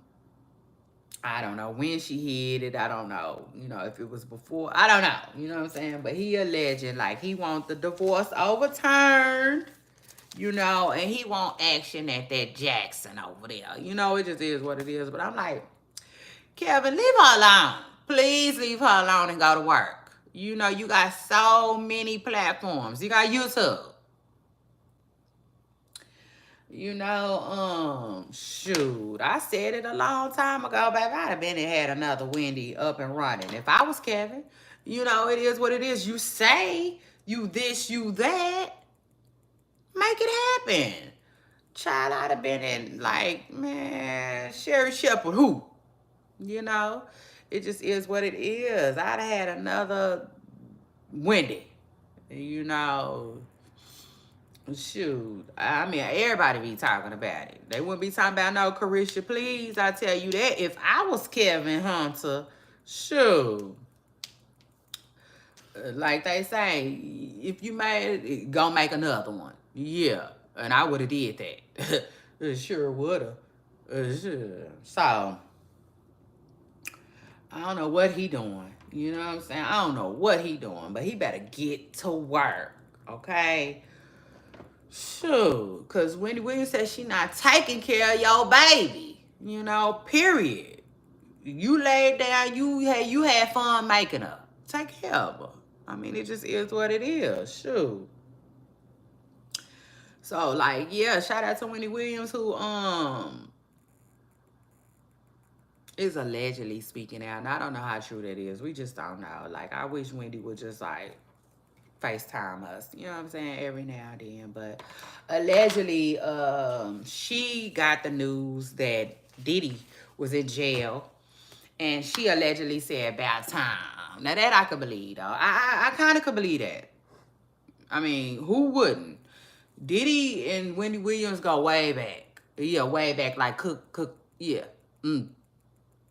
S1: don't know when she hid it. I don't know, you know, if it was before. I don't know, you know what I'm saying? But he alleging like he wants the divorce overturned. You know, and he want action at that Jackson over there. You know, it just is what it is. But I'm like, Kevin, leave her alone. Please leave her alone and go to work. You know, you got so many platforms. You got YouTube. You know, shoot, I said it a long time ago, baby. I'd have been and had another Wendy up and running. If I was Kevin, you know, it is what it is. You say you this, you that. Make it happen. Child, I'd have been in, like, man, Sherry Shepherd, who? You know? It just is what it is. I'd have had another Wendy. You know? Shoot. I mean, everybody be talking about it. They wouldn't be talking about no Carisha, please. I tell you that. If I was Kevin Hunter, shoot. Like they say, if you made it, go make another one. Yeah, and I would have did that. Sure would have. Sure. So, I don't know what he doing. You know what I'm saying? I don't know what he doing, but he better get to work, okay? Sure, because Wendy Williams said she not taking care of your baby. You know, period. You laid down, you had fun making her. Take care of her. I mean, it just is what it is. Shoot. So, like, yeah, shout out to Wendy Williams, who is allegedly speaking out. And I don't know how true that is. We just don't know. Like, I wish Wendy would just, like, FaceTime us. You know what I'm saying? Every now and then. But allegedly, she got the news that Diddy was in jail. And she allegedly said, about time. Now, that I could believe, though. I kind of could believe that. I mean, who wouldn't? Diddy and Wendy Williams go way back. Yeah, way back, like cook, yeah.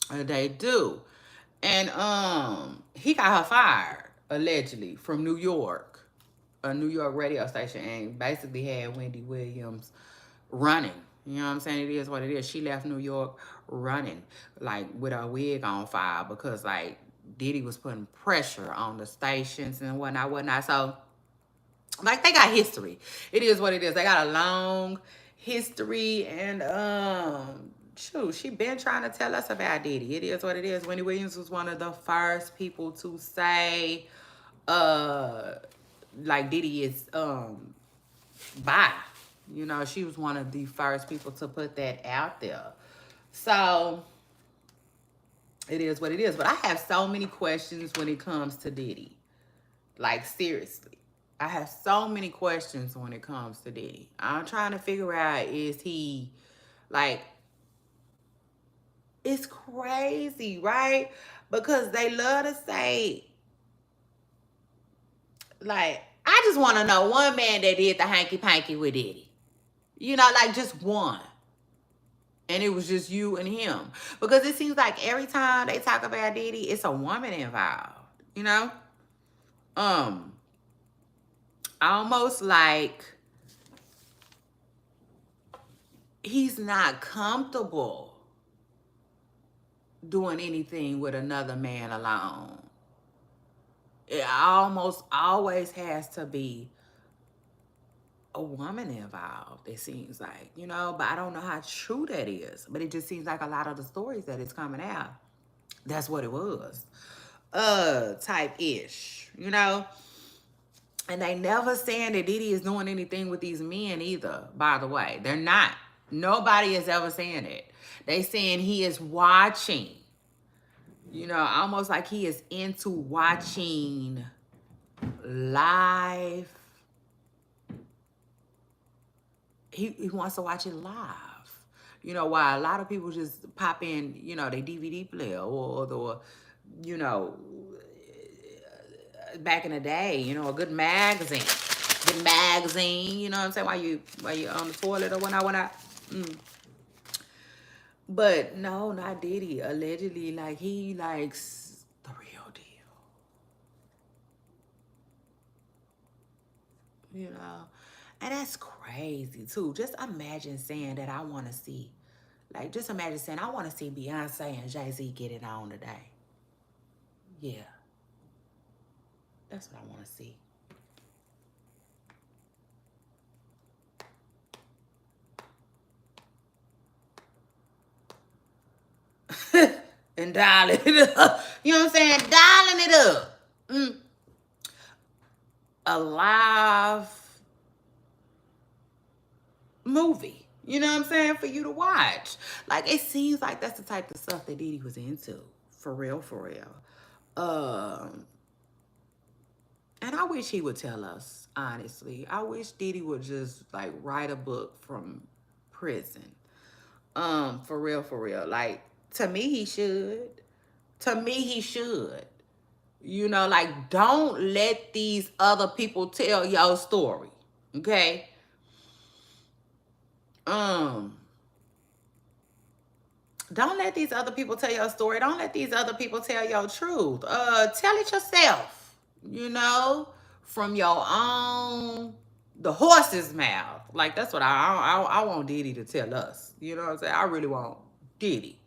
S1: They do. And he got her fired, allegedly, from New York. A New York radio station, and basically had Wendy Williams running. You know what I'm saying? It is what it is. She left New York running, like, with her wig on fire because, like, Diddy was putting pressure on the stations and whatnot, whatnot. So, like, they got history. It is what it is. They got a long history, and shoot, she been trying to tell us about Diddy. It is what it is. Wendy Williams was one of the first people to say, like, Diddy is bi. You know, she was one of the first people to put that out there. So it is what it is. But I have so many questions when it comes to Diddy. Like, seriously. I have so many questions when it comes to Diddy. I'm trying to figure out, is he, like, it's crazy, right? Because they love to say, like, I just want to know one man that did the hanky-panky with Diddy. You know, like, just one. And it was just you and him. Because it seems like every time they talk about Diddy, it's a woman involved. You know? Almost like he's not comfortable doing anything with another man alone. It almost always has to be a woman involved, it seems like, you know, but I don't know how true that is. But it just seems like a lot of the stories that is coming out, that's what it was. Type-ish, you know? And they never saying that Diddy is doing anything with these men either, by the way. They're not. Nobody is ever saying it. They saying he is watching. You know, almost like he is into watching live. He wants to watch it live. You know, while a lot of people just pop in, you know, their DVD player or the, you know, back in the day, you know, a good magazine. Good magazine, you know what I'm saying? While you on the toilet or whatnot. But no, not Diddy. Allegedly, like, he likes the real deal. You know? And that's crazy, too. Just imagine saying that I want to see. Like, just imagine saying, I want to see Beyonce and Jay-Z get it on today. Yeah. That's what I want to see. And dialing it up. You know what I'm saying? Dialing it up. A live movie. You know what I'm saying? For you to watch. Like, it seems like that's the type of stuff that Diddy was into. For real, for real. And I wish he would tell us, honestly. I wish Diddy would just, like, write a book from prison. For real, for real. Like, to me, he should. To me, he should. You know, like, don't let these other people tell your story. Okay? Don't let these other people tell your story. Don't let these other people tell your truth. Tell it yourself. You know, from your own, the horse's mouth. Like, that's what I want Diddy to tell us. You know what I'm saying? I really want Diddy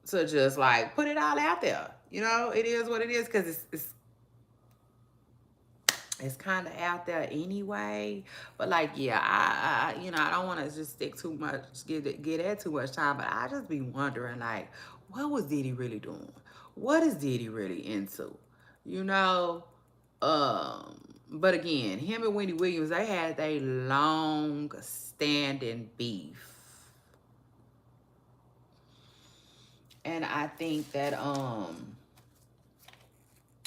S1: to just, like, put it all out there. You know, it is what it is, because it's kind of out there anyway. But, like, yeah, I you know, I don't want to just stick too much, get at too much time, but I just be wondering, like, what was Diddy really doing? What is Diddy really into? You know? But again, him and Wendy Williams, they had a long standing beef. And I think that,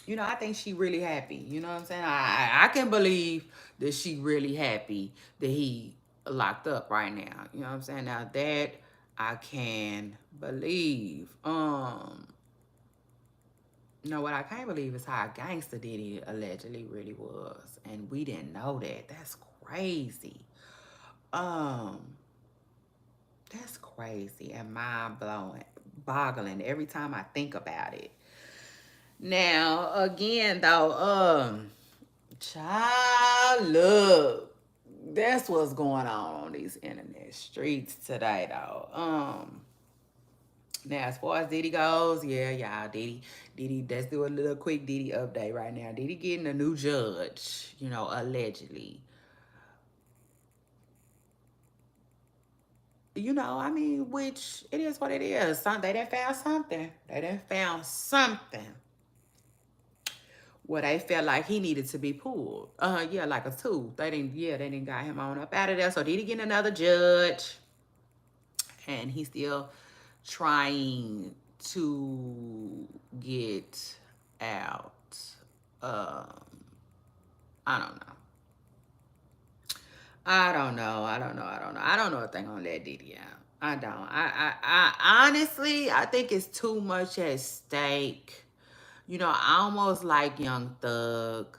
S1: you know, I think she really happy. You know what I'm saying? I can believe that she really happy that he locked up right now. You know what I'm saying? Now that I can believe. You know what I can't believe is how gangster Diddy allegedly really was. And we didn't know that. That's crazy. That's crazy and mind-blowing, boggling every time I think about it. Now, again, though, child, look, That's what's going on these internet streets today, though. Now as far as Diddy goes, yeah, y'all, Diddy, let's do a little quick Diddy update right now. Diddy getting a new judge, you know, allegedly. You know, I mean, which it is what it is. They done found something. They done found something where they felt like he needed to be pulled. Yeah, like a tooth. They didn't got him on up out of there. So Diddy getting another judge, and he's still trying to get out. Um, I don't know. I don't know if they're gonna let Diddy out. I don't. I honestly, I think it's too much at stake. You know, I almost like Young Thug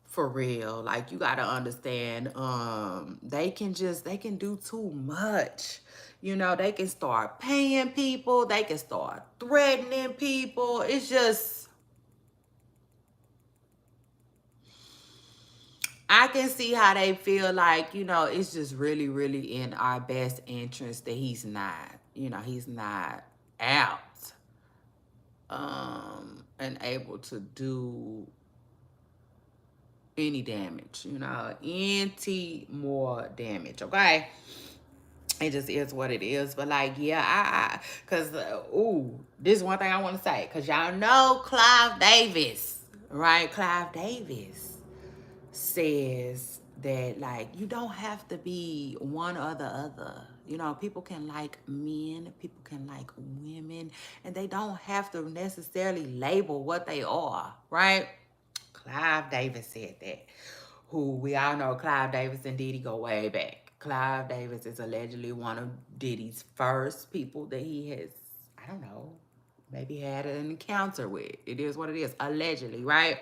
S1: for real. Like you gotta understand, they can do too much. You know, they can start paying people, they can start threatening people. It's just I can see how they feel like, you know, it's just really, really in our best interest that he's not out and able to do any damage, any more damage, okay? It just is what it is. But like, yeah, cause this is one thing I want to say, cause y'all know Clive Davis, right? Clive Davis says that like you don't have to be one or the other. You know, people can like men, people can like women, and they don't have to necessarily label what they are, right? Clive Davis said that. Who we all know Clive Davis and Diddy go way back. Clive Davis is allegedly one of Diddy's first people that he has, I don't know, maybe had an encounter with. It is what it is, allegedly, right?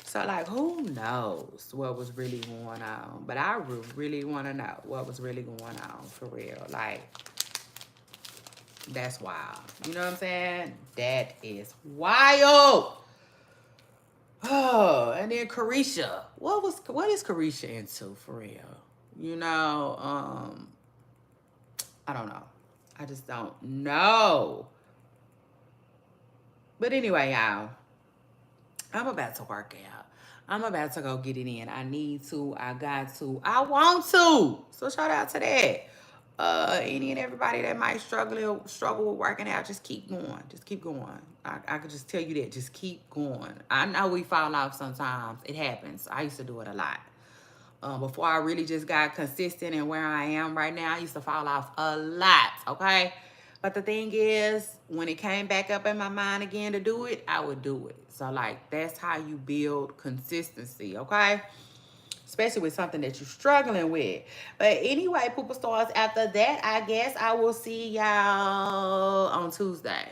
S1: So, like, who knows what was really going on? But I really want to know what was really going on for real. Like, that's wild. You know what I'm saying? That is wild. Oh, and then Carisha. What is Carisha into for real? You know, I don't know. I just don't know. But anyway, y'all, I'm about to work out. I'm about to go get it in. I need to. I got to. I want to. So shout out to that. Any and everybody that might struggle with working out, just keep going. Just keep going. I could just tell you that. Just keep going. I know we fall off sometimes. It happens. I used to do it a lot. Before I really just got consistent and where I am right now, I used to fall off a lot, okay? But the thing is, when it came back up in my mind again to do it, I would do it. So, like, that's how you build consistency, okay? Especially with something that you're struggling with. But anyway, Pooper Stars, after that, I guess I will see y'all on Tuesday.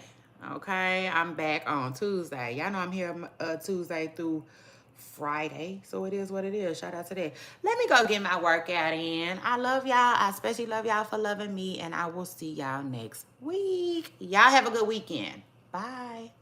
S1: Okay? I'm back on Tuesday. Y'all know I'm here Tuesday through Friday. So it is what it is. Shout out to that. Let me go get my workout in. I love y'all. I especially love y'all for loving me. And I will see y'all next week. Y'all have a good weekend. Bye.